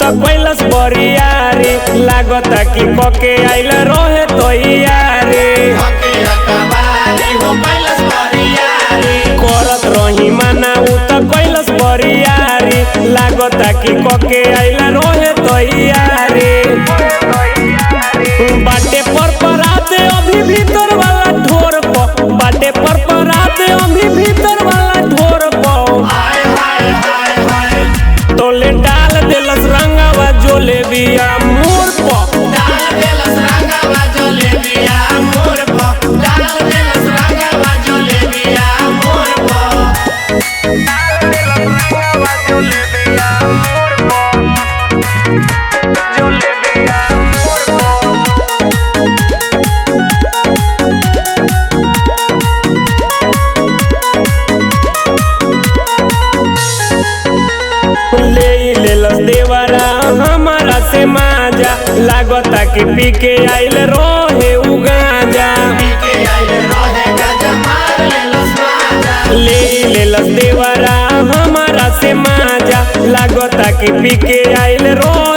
कैलस बरियारी लागता कि पके आइल रहे तैयारी करत रही माना उ त कैलस बरियारी लागता कि पके आइल रहे तैयारी बाटे पर पराते अभी भीतर वाला ढोर प बाटे पर पराते अभी भीतर वाला ढोर प तोले डाल देलस रंगावा जोले बिया मोर प डाल देलस रंगावा जोले बिया मोर प डाल देलस रंगावा जोले बिया मोर प डाल देलस रंगावा जोले बिया मोर प जोले बिया मोर प ले लेलस देवरा हमारा से माजा लागता कि पी के आइल रहे उ गांजा के आइल रहे गाजा मार लेलस माजा ले लेलस देवरा हमारा से माजा लागता कि पी के आइल रहे